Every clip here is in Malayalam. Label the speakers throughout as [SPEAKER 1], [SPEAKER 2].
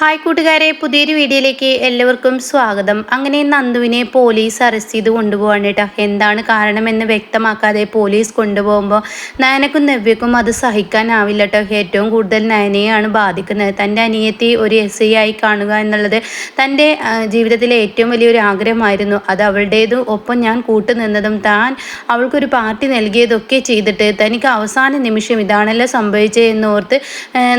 [SPEAKER 1] ഹായ് കൂട്ടുകാരെ, പുതിയൊരു വീഡിയോയിലേക്ക് എല്ലാവർക്കും സ്വാഗതം. അങ്ങനെ നന്ദുവിനെ പോലീസ് അറസ്റ്റ് ചെയ്ത് കൊണ്ടുപോകാൻ കേട്ടോ. എന്താണ് കാരണമെന്ന് വ്യക്തമാക്കാതെ പോലീസ് കൊണ്ടുപോകുമ്പോൾ നയനക്കും നവ്യക്കും അത് സഹിക്കാനാവില്ല കേട്ടോ. ഏറ്റവും കൂടുതൽ നയനയെയാണ് ബാധിക്കുന്നത്. തൻ്റെ അനിയത്തി ഒരു SI ആയി കാണുക എന്നുള്ളത് തൻ്റെ ജീവിതത്തിലെ ഏറ്റവും വലിയൊരു ആഗ്രഹമായിരുന്നു. അത് അവളുടേതും ഒപ്പം ഞാൻ കൂട്ടുനിന്നതും താൻ അവൾക്കൊരു പാർട്ടി നൽകിയതൊക്കെ ചെയ്തിട്ട് തനിക്ക് അവസാന നിമിഷം ഇതാണല്ലോ സംഭവിച്ചത് എന്നോർത്ത്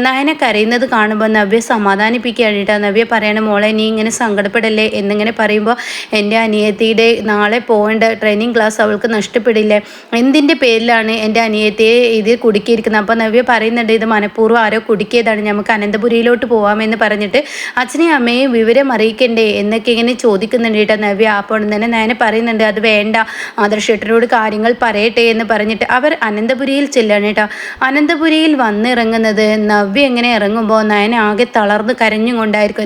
[SPEAKER 1] നയന കരയുന്നത് കാണുമ്പോൾ നവ്യ സമാധാനിപ്പിക്കും. നവ്യ പറയണം, മോളെ നീ ഇങ്ങനെ സങ്കടപ്പെടല്ലേ എന്നിങ്ങനെ പറയുമ്പോൾ എൻ്റെ അനിയത്തിയുടെ നാളെ പോകേണ്ട ട്രെയിനിങ് ക്ലാസ് അവൾക്ക് നഷ്ടപ്പെടില്ലേ, എന്തിൻ്റെ പേരിലാണ് എൻ്റെ അനിയത്തിയെ ഇത് കുടുക്കിയിരിക്കുന്നത്. അപ്പോൾ നവ്യ പറയുന്നുണ്ട്, ഇത് മനഃപൂർവ്വം ആരോ കുടുക്കിയതാണ്, നമുക്ക് അനന്തപുരിയിലോട്ട് പോകാമെന്ന് പറഞ്ഞിട്ട് അച്ഛനെയും അമ്മയും വിവരം അറിയിക്കണ്ടേ എന്നൊക്കെ ഇങ്ങനെ ചോദിക്കുന്നുണ്ട് കേട്ടോ നവ്യ. അപ്പോൾ തന്നെ നയന പറയുന്നുണ്ട്, അത് വേണ്ട, ആദർശേട്ടനോട് കാര്യങ്ങൾ പറയട്ടെ എന്ന് പറഞ്ഞിട്ട് അവർ അനന്തപുരിയിൽ ചെല്ലാണ് കേട്ടോ. അനന്തപുരിയിൽ വന്നിറങ്ങുന്നത് നവ്യ എങ്ങനെ ഇറങ്ങുമ്പോൾ നയന ആകെ തളർന്ന് കരഞ്ഞുകൊണ്ടായിരിക്കും.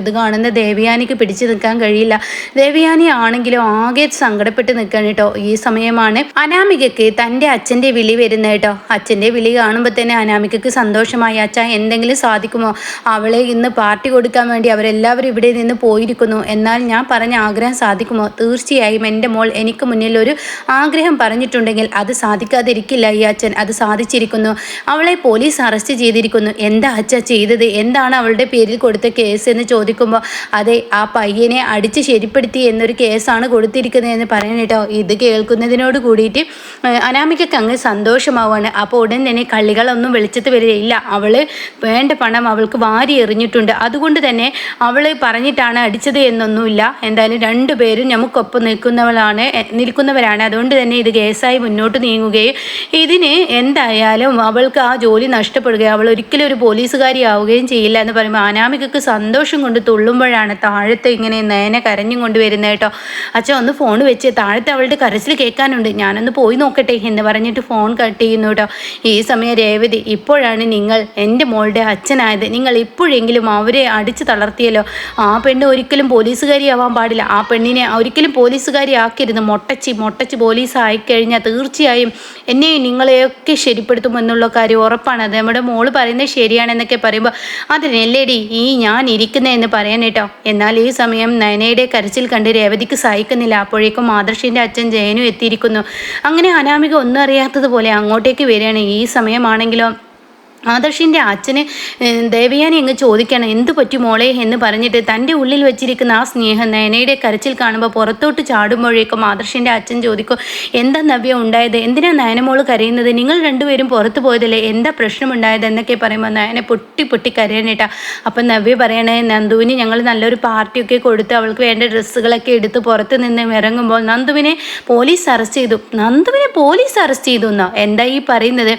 [SPEAKER 1] ഇത് കാണുന്ന ദേവയാനിക്ക് പിടിച്ചു നിൽക്കാൻ കഴിയില്ല. ദേവയാനി ആണെങ്കിലും ആകെ സങ്കടപ്പെട്ട് നിൽക്കണം കേട്ടോ. ഈ സമയമാണ് അനാമികയ്ക്ക് തൻ്റെ അച്ഛൻ്റെ വിളി വരുന്നത് കേട്ടോ. അച്ഛൻ്റെ വിളി കാണുമ്പോൾ തന്നെ അനാമികയ്ക്ക് സന്തോഷമായി. അച്ഛാ എന്തെങ്കിലും സാധിക്കുമോ, അവളെ ഇന്ന് പാർട്ടി കൊടുക്കാൻ വേണ്ടി അവരെല്ലാവരും ഇവിടെ നിന്ന് പോയിരിക്കുന്നു, എന്നാൽ ഞാൻ പറഞ്ഞ ആഗ്രഹം സാധിക്കുമോ? തീർച്ചയായും എൻ്റെ മോൾ എനിക്ക് മുന്നിൽ ഒരു ആഗ്രഹം പറഞ്ഞിട്ടുണ്ടെങ്കിൽ അത് സാധിക്കാതിരിക്കില്ല ഈ അച്ഛൻ. അത് സാധിച്ചിരിക്കുന്നു. അവളെ പോലീസ് അറസ്റ്റ് ചെയ്തിരിക്കുന്നു. എന്താ അച്ഛാ ചെയ്തത്, എന്താണ് അവളുടെ പേരിൽ കൊടുത്ത കേസ് എന്ന് ചോദിക്കുമ്പോൾ അതെ, ആ പയ്യനെ അടിച്ച് ശരിപ്പെടുത്തി എന്നൊരു കേസാണ് കൊടുത്തിരിക്കുന്നത് എന്ന് പറയണം കേട്ടോ. ഇത് കേൾക്കുന്നതിനോട് കൂടിയിട്ട് അനാമികയ്ക്ക് അങ്ങ് സന്തോഷമാവാണ്. അപ്പോൾ ഉടൻ തന്നെ കള്ളികളൊന്നും വെളിച്ചത്ത് വരികയില്ല. അവൾ വേണ്ട പണം അവൾക്ക് വാരി എറിഞ്ഞിട്ടുണ്ട്, അതുകൊണ്ട് തന്നെ അവൾ പറഞ്ഞിട്ടാണ് അടിച്ചത് എന്നൊന്നുമില്ല. എന്തായാലും രണ്ടുപേരും നമുക്കൊപ്പം നിൽക്കുന്നവരാണ്. അതുകൊണ്ട് തന്നെ ഇത് കേസായി മുന്നോട്ട് നീങ്ങുകയും ഇതിന് എന്തായാലും അവൾക്ക് ആ ജോലി നഷ്ടപ്പെടുകയും അവൾ ഒരിക്കലും ഒരു പോലീസുകാരി ആവുകയും ചെയ്യില്ല എന്ന് പറയുമ്പോൾ അനാമികയ്ക്ക് സന്തോഷം കൊണ്ട് തുള്ളുമ്പോഴാണ് താഴത്തെ ഇങ്ങനെ നയനെ കരഞ്ഞും കൊണ്ട് വരുന്നത് കേട്ടോ. അച്ഛൻ ഒന്ന് ഫോൺ വെച്ച്, താഴത്തെ അവളുടെ കരച്ചിൽ കേൾക്കാനുണ്ട്, ഞാനൊന്ന് പോയി നോക്കട്ടെ എന്ന് പറഞ്ഞിട്ട് ഫോൺ കട്ട് ചെയ്യുന്നു കേട്ടോ. ഈ സമയം രേവതി, ഇപ്പോഴാണ് നിങ്ങൾ എൻ്റെ മോളുടെ അച്ഛനായത്, നിങ്ങൾ ഇപ്പോഴെങ്കിലും അവരെ അടിച്ച് തളർത്തിയല്ലോ. ആ പെണ്ണ് ഒരിക്കലും പോലീസുകാരി ആവാൻ പാടില്ല, ആ പെണ്ണിനെ ഒരിക്കലും പോലീസുകാരി ആക്കരുത്. മൊട്ടച്ച് പോലീസ് ആയിക്കഴിഞ്ഞാൽ തീർച്ചയായും എന്നെയും നിങ്ങളെയൊക്കെ ശരിപ്പെടുത്തുമെന്നുള്ള കാര്യം ഉറപ്പാണ്. അത് നമ്മുടെ മോള് പറയുന്നത് ശരിയാണെന്നൊക്കെ പറയുമ്പോൾ അതിനെല്ലേടി ഈ ഞാൻ ഇരിക്കുന്നതെന്ന് പറയാൻ കേട്ടോ. എന്നാൽ ഈ സമയം നയനയുടെ കരച്ചിൽ കണ്ട് രേവതിക്ക് സഹിക്കുന്നില്ല. അപ്പോഴേക്കും ആദർശിൻ്റെ അച്ഛൻ ജയനു എത്തിയിരിക്കുന്നു. അങ്ങനെ അനാമിക ഒന്നും അറിയാത്തതുപോലെ അങ്ങോട്ടേക്ക് വരികയാണ്. ഈ സമയമാണെങ്കിലോ ആദർശിൻ്റെ അച്ഛന് ദേവയാനി അങ്ങ് ചോദിക്കണം, എന്തു പറ്റി മോളെ എന്ന് പറഞ്ഞിട്ട് തൻ്റെ ഉള്ളിൽ വെച്ചിരിക്കുന്ന ആ സ്നേഹം നയനയുടെ കരച്ചിൽ കാണുമ്പോൾ പുറത്തോട്ട് ചാടുമ്പോഴേക്കും ആദർശിൻ്റെ അച്ഛൻ ചോദിക്കും, എന്താ നവ്യ ഉണ്ടായത്, എന്തിനാ നയനമോള് കരയുന്നത്, നിങ്ങൾ രണ്ടുപേരും പുറത്ത് പോയതല്ലേ, എന്താ പ്രശ്നമുണ്ടായത് എന്നൊക്കെ പറയുമ്പോൾ നയനെ പൊട്ടി കരയണേട്ടാ. അപ്പം നവ്യ പറയണേ, നന്ദുവിന് ഞങ്ങൾ നല്ലൊരു പാർട്ടിയൊക്കെ കൊടുത്ത് അവൾക്ക് വേണ്ട ഡ്രസ്സുകളൊക്കെ എടുത്ത് പുറത്ത് നിന്ന് ഇറങ്ങുമ്പോൾ നന്ദുവിനെ പോലീസ് അറസ്റ്റ് ചെയ്തു എന്നോ, എന്താ ഈ പറയുന്നത്?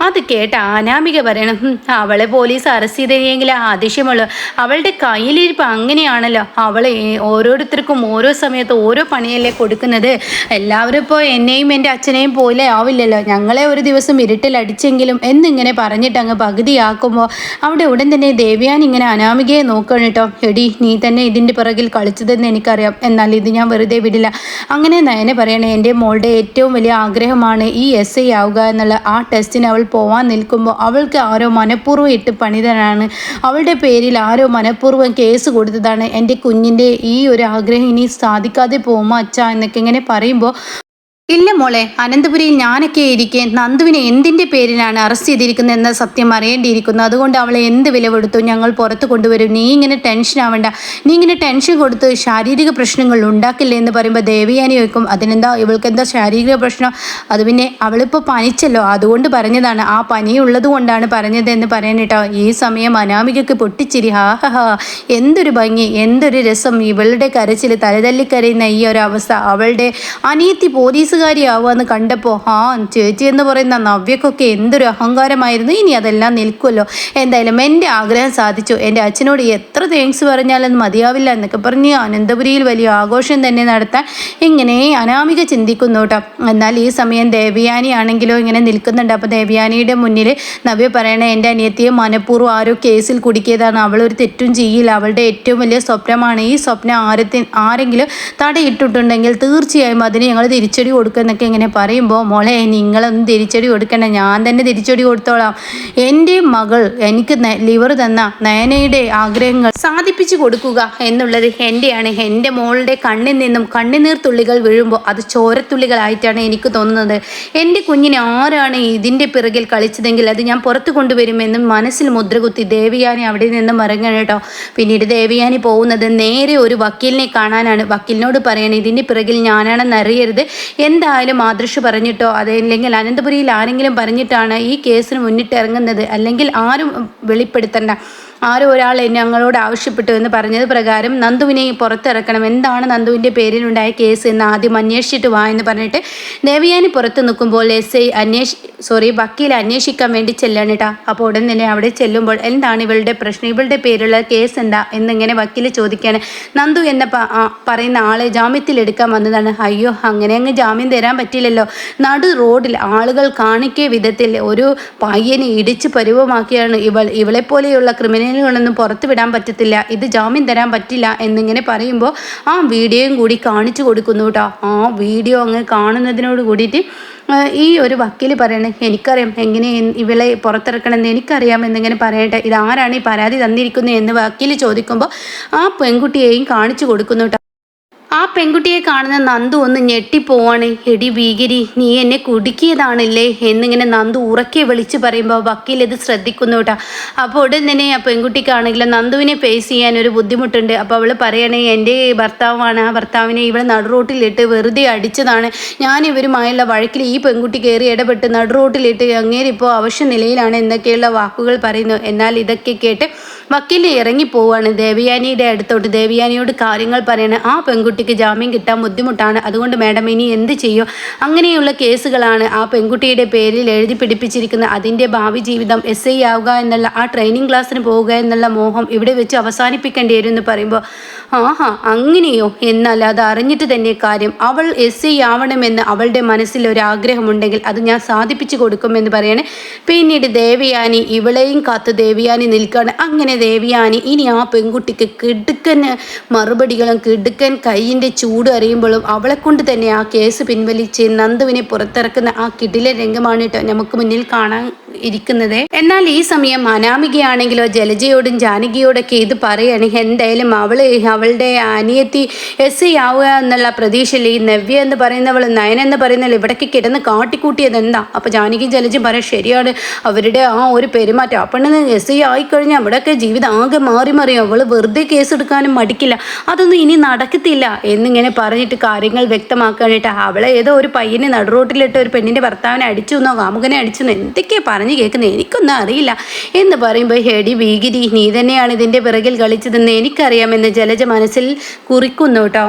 [SPEAKER 1] അത് കേട്ട അനാമിക പറയണം, അവളെ പോലീസ് അറസ്റ്റ് ചെയ്തെങ്കിൽ അതിശയമുള്ളൂ, അവളുടെ കയ്യിലിരിപ്പ് അങ്ങനെയാണല്ലോ, അവളെ ഓരോരുത്തർക്കും ഓരോ സമയത്ത് ഓരോ പണിയല്ലേ കൊടുക്കുന്നത്, എല്ലാവരും ഇപ്പോൾ എന്നെയും എൻ്റെ അച്ഛനെയും പോലെ ആവില്ലല്ലോ, ഞങ്ങളെ ഒരു ദിവസം ഇരുട്ടിലടിച്ചെങ്കിലും എന്നിങ്ങനെ പറഞ്ഞിട്ട് അങ്ങ് പകുതിയാക്കുമ്പോൾ അവിടെ ഉടൻ തന്നെ ദേവയാനി ഇങ്ങനെ അനാമികയെ നോക്കണം കേട്ടോ. എടി, നീ തന്നെ ഇതിൻ്റെ പിറകിൽ കളിച്ചതെന്ന് എനിക്കറിയാം, എന്നാൽ ഇത് ഞാൻ വെറുതെ വിടില്ല. അങ്ങനെ നയനെ പറയണേ, എൻ്റെ മോളുടെ ഏറ്റവും വലിയ ആഗ്രഹമാണ് ഈ SI ആവുക എന്നുള്ള. ആ ടെസ്റ്റിന് അവൾ പോവാൻ നിൽക്കുമ്പോൾ അവൾക്ക് ആരോ മനഃപൂർവ്വം ഇട്ട് പണിതനാണ്, അവളുടെ പേരിൽ ആരോ മനഃപൂർവ്വം കേസ് കൊടുത്തതാണ്. എൻ്റെ കുഞ്ഞിൻ്റെ ഈ ഒരു ആഗ്രഹം ഇനി സാധിക്കാതെ പോകുമോ അച്ഛാ എന്നൊക്കെ ഇങ്ങനെ പറയുമ്പോൾ, ഇല്ല മോളെ, അനന്തപുരിയിൽ ഞാനൊക്കെ ഇരിക്കെ നന്ദുവിനെ എന്തിൻ്റെ പേരിലാണ് അറസ്റ്റ് ചെയ്തിരിക്കുന്നത് എന്ന സത്യം അറിയേണ്ടിയിരിക്കുന്നു, അതുകൊണ്ട് അവളെ എന്ത് വില കൊടുത്തു ഞങ്ങൾ പുറത്ത് കൊണ്ടുവരും, നീ ഇങ്ങനെ ടെൻഷൻ ആവണ്ട, നീ ഇങ്ങനെ ടെൻഷൻ കൊടുത്ത് ശാരീരിക പ്രശ്നങ്ങൾ ഉണ്ടാക്കില്ലേ എന്ന് പറയുമ്പോൾ ദേവയാനി ചോദിക്കും, അതിനെന്താ, ഇവൾക്ക് എന്താ ശാരീരിക പ്രശ്നം, അത് പിന്നെ അവളിപ്പോൾ പനിച്ചല്ലോ അതുകൊണ്ട് പറഞ്ഞതാണ്, ആ പനിയുള്ളത് കൊണ്ടാണ് പറഞ്ഞത് എന്ന് പറയാൻ കേട്ടോ. ഈ സമയം അനാമികയ്ക്ക് പൊട്ടിച്ചിരി, ഹാ എന്തൊരു ഭംഗി, എന്തൊരു രസം, ഇവളുടെ കരച്ചിൽ തലതല്ലിക്കരയുന്ന ഈ ഒരു അവസ്ഥ, അവളുടെ അനിയത്തി പോലീസുകാരിയാവുകയെന്ന് കണ്ടപ്പോൾ ചേച്ചി എന്ന് പറയുന്ന നവ്യക്കൊക്കെ എന്തൊരു അഹങ്കാരമായിരുന്നു. ഇനി അതെല്ലാം നിൽക്കുമല്ലോ, എന്തായാലും എൻ്റെ ആഗ്രഹം സാധിച്ചു, എൻ്റെ അച്ഛനോട് എത്ര താങ്ക്സ് പറഞ്ഞാലൊന്നും മതിയാവില്ല എന്നൊക്കെ പറഞ്ഞ് അനന്തപുരിയിൽ വലിയ ആഘോഷം തന്നെ നടത്താൻ ഇങ്ങനെ അനാമിക ചിന്തിക്കുന്നു കേട്ടോ. എന്നാൽ ഈ സമയം ദേവയാനി ആണെങ്കിലോ ഇങ്ങനെ നിൽക്കുന്നുണ്ട്. അപ്പോൾ ദേവയാനിയുടെ മുന്നിൽ നവ്യ പറയണേ, എൻ്റെ അനിയത്തിയെ മനഃപൂർവ്വം ആരോ കേസിൽ കുടുക്കിയതാണ്, അവളൊരു തെറ്റും ചെയ്യില്ല, അവളുടെ ഏറ്റവും വലിയ സ്വപ്നമാണ്, ഈ സ്വപ്നം ആരെങ്കിലും തടയിട്ടിട്ടുണ്ടെങ്കിൽ തീർച്ചയായും അതിന് ഞങ്ങൾ തിരിച്ചടി കൊടുക്കും കൊടുക്കുക എന്നൊക്കെ ഇങ്ങനെ പറയുമ്പോൾ മോളെ നിങ്ങളൊന്നും തിരിച്ചടി കൊടുക്കണ്ട, ഞാൻ തന്നെ തിരിച്ചടി കൊടുത്തോളാം. എൻ്റെ മകൾ എനിക്ക് ലിവർ തന്ന നയനയുടെ ആഗ്രഹങ്ങൾ സാധിപ്പിച്ചു കൊടുക്കുക എന്നുള്ളത് എൻ്റെയാണ്. എൻ്റെ മോളുടെ കണ്ണിൽ നിന്നും കണ്ണുനീർ തുള്ളികൾ വീഴുമ്പോൾ അത് ചോരത്തുള്ളികളായിട്ടാണ് എനിക്ക് തോന്നുന്നത്. എൻ്റെ കുഞ്ഞിനെ ആരാണ് ഇതിൻ്റെ പിറകിൽ കളിച്ചതെങ്കിൽ അത് ഞാൻ പുറത്തു കൊണ്ടുവരുമെന്നും മനസ്സിൽ മുദ്രകുത്തി ദേവയാനി അവിടെ നിന്നും ഇറങ്ങണം കേട്ടോ. പിന്നീട് ദേവയാനി പോകുന്നത് നേരെ ഒരു വക്കീലിനെ കാണാനാണ്. വക്കീലിനോട് പറയണം ഇതിൻ്റെ പിറകിൽ ഞാനാണെന്ന് അറിയരുത്, എന്തായാലും ആദർശ് പറഞ്ഞിട്ടോ അതല്ലെങ്കിൽ അനന്തപുരിയിൽ ആരെങ്കിലും പറഞ്ഞിട്ടാണ് ഈ കേസിന് മുന്നിട്ട് ഇറങ്ങുന്നത്, അല്ലെങ്കിൽ ആരും വെളിപ്പെടുത്തണ്ട, ആരും ഒരാൾ ഞങ്ങളോട് ആവശ്യപ്പെട്ടു എന്ന് പറഞ്ഞത് പ്രകാരം നന്ദുവിനെ പുറത്തിറക്കണം, എന്താണ് നന്ദുവിൻ്റെ പേരിലുണ്ടായ കേസ് എന്ന് ആദ്യം അന്വേഷിച്ചിട്ട് വാ എന്ന് പറഞ്ഞിട്ട് ദേവയാനി പുറത്ത് നിൽക്കുമ്പോൾ വക്കീൽ അന്വേഷിക്കാൻ വേണ്ടി ചെല്ലാണ് കേട്ടോ. അപ്പോൾ ഉടൻ തന്നെ അവിടെ ചെല്ലുമ്പോൾ എന്താണ് ഇവളുടെ പ്രശ്നം, ഇവളുടെ പേരുള്ള കേസ് എന്താ എന്നിങ്ങനെ വക്കീൽ ചോദിക്കുകയാണ്. നന്ദു എന്ന പറയുന്ന ആളെ ജാമ്യത്തിലെടുക്കാൻ വന്നതാണ്. അയ്യോ അങ്ങനെ അങ്ങ് ജാമ്യം തരാൻ പറ്റില്ലല്ലോ, നടു റോഡിൽ ആളുകൾ കാണിക്കിയ വിധത്തിൽ ഒരു പയ്യനെ ഇടിച്ച് പരുവമാക്കിയാണ് ഇവളെപ്പോലെയുള്ള ക്രിമിനലുകളൊന്നും പുറത്തു വിടാൻ പറ്റത്തില്ല, ഇത് ജാമ്യം തരാൻ പറ്റില്ല എന്നിങ്ങനെ പറയുമ്പോൾ ആ വീഡിയോയും കൂടി കാണിച്ചു കൊടുക്കുന്നു കേട്ടോ. ആ വീഡിയോ അങ്ങ് കാണുന്നതിനോട് കൂടിയിട്ട് ഈ ഒരു വക്കീൽ പറയണേ എനിക്കറിയാം എങ്ങനെ ഇവളെ പുറത്തിറക്കണമെന്ന് എനിക്കറിയാം എന്നിങ്ങനെ പറയട്ടെ, ഇതാരാണ് ഈ പരാതി തന്നിരിക്കുന്നത് എന്ന് വക്കീൽ ചോദിക്കുമ്പോൾ ആ പെൺകുട്ടിയെയും കാണിച്ചു കൊടുക്കുന്നു കേട്ടോ. ആ പെൺകുട്ടിയെ കാണുന്ന നന്ദു ഒന്ന് ഞെട്ടിപ്പോവാണ്. എടി ഭീകരി, നീ എന്നെ കുടുക്കിയതാണല്ലേ എന്നിങ്ങനെ നന്ദു ഉറക്കെ വിളിച്ച് പറയുമ്പോൾ വക്കീൽ ഇത് ശ്രദ്ധിക്കുന്നു കേട്ടോ. അപ്പോൾ ഉടൻ തന്നെ ആ പെൺകുട്ടിക്കാണെങ്കിലും നന്ദുവിനെ ഫേസ് ചെയ്യാൻ ഒരു ബുദ്ധിമുട്ടുണ്ട്. അപ്പോൾ അവൾ പറയണേ എൻ്റെ ഭർത്താവാണ്, ആ ഭർത്താവിനെ ഇവൾ നടുറോട്ടിലിട്ട് വെറുതെ അടിച്ചതാണ്, ഞാൻ ഇവരുമായുള്ള വഴക്കിൽ ഈ പെൺകുട്ടി കയറി ഇടപെട്ട് നടുറോട്ടിലിട്ട് അങ്ങേരിപ്പോൾ അവശ്യ നിലയിലാണ് എന്നൊക്കെയുള്ള വാക്കുകൾ പറയുന്നു. എന്നാൽ ഇതൊക്കെ കേട്ട് വക്കീൽ ഇറങ്ങിപ്പോവാണ് ദേവയാനിയുടെ അടുത്തോട്ട്. ദേവയാനിയോട് കാര്യങ്ങൾ പറയണം. ആ പെൺകുട്ടിക്ക് ജാമ്യം കിട്ടാൻ ബുദ്ധിമുട്ടാണ്, അതുകൊണ്ട് മാഡം ഇനി എന്ത് ചെയ്യും, അങ്ങനെയുള്ള കേസുകളാണ് ആ പെൺകുട്ടിയുടെ പേരിൽ എഴുതി പിടിപ്പിച്ചിരിക്കുന്നത്, അതിൻ്റെ ഭാവി ജീവിതം SI ആവുക എന്നുള്ള ആ ട്രെയിനിങ് ക്ലാസ്സിന് പോവുക എന്നുള്ള മോഹം ഇവിടെ വെച്ച് അവസാനിപ്പിക്കേണ്ടി വരും എന്ന് പറയുമ്പോൾ ആഹാ അങ്ങനെയോ, എന്നാൽ അത് അറിഞ്ഞിട്ട് തന്നെ കാര്യം, അവൾ SI ആവണമെന്ന് അവളുടെ മനസ്സിൽ ഒരു ആഗ്രഹമുണ്ടെങ്കിൽ അത് ഞാൻ സാധിപ്പിച്ചു കൊടുക്കുമെന്ന് പറയാണ്. പിന്നീട് ദേവയാനി ഇവളെയും കാത്ത് ദേവയാനി നിൽക്കുകയാണ്. അങ്ങനെ ദേവയാനി ഇനി ആ പെൺകുട്ടിക്ക് കിടുക്കൻ മറുപടികളും കിടുക്കൻ കൈയിൻ്റെ ചൂട് അറിയുമ്പോഴും അവളെ കൊണ്ട് തന്നെ ആ കേസ് പിൻവലിച്ച് നന്ദുവിനെ പുറത്തിറക്കുന്ന ആ കിടില രംഗമാണ് കേട്ടോ നമുക്ക് മുന്നിൽ കാണാൻ ഇരിക്കുന്നത്. എന്നാൽ ഈ സമയം അനാമികയാണെങ്കിലോ ജലജയോടും ജാനകിയോടൊക്കെ ഇത് പറയാണ്. എന്തായാലും അവളുടെ അനിയത്തി SI ആവുക എന്നുള്ള പ്രതീക്ഷയിൽ ഈ നവ്യ എന്ന് പറയുന്നവൾ നയൻ എന്ന് പറയുന്നവൾ ഇവിടേക്ക് കിടന്ന് കാട്ടിക്കൂട്ടിയത് എന്താ. അപ്പോൾ ജാനകിയും ജലജയും പറയാം ശരിയാണ്, അവരുടെ ആ ഒരു പെരുമാറ്റം, അപ്പോഴെന്ന് SI ആയിക്കഴിഞ്ഞാൽ അവിടെയൊക്കെ ജീവിതം ആകെ മാറി മറിയും, അവൾ വെറുതെ കേസെടുക്കാനും മടിക്കില്ല, അതൊന്നും ഇനി നടക്കത്തില്ല എന്നിങ്ങനെ പറഞ്ഞിട്ട് കാര്യങ്ങൾ വ്യക്തമാക്കാനായിട്ട് അവളെ ഏതോ ഒരു പയ്യനെ നടുറോട്ടിലിട്ട് ഒരു പെണ്ണിൻ്റെ ഭർത്താവിനെ അടിച്ചു എന്നോ കാമുകനെ അടിച്ചു എന്നോ എന്തൊക്കെയാണ് പറഞ്ഞു കേൾക്കുന്നത്, എനിക്കൊന്നും അറിയില്ല എന്ന് പറയുമ്പോൾ ഹെടി ഭീഗിരി നീ തന്നെയാണ് ഇതിൻ്റെ പിറകിൽ കളിച്ചതെന്ന് എനിക്കറിയാമെന്ന് ജലജ മനസ്സിൽ കുറിക്കുന്നു കേട്ടോ.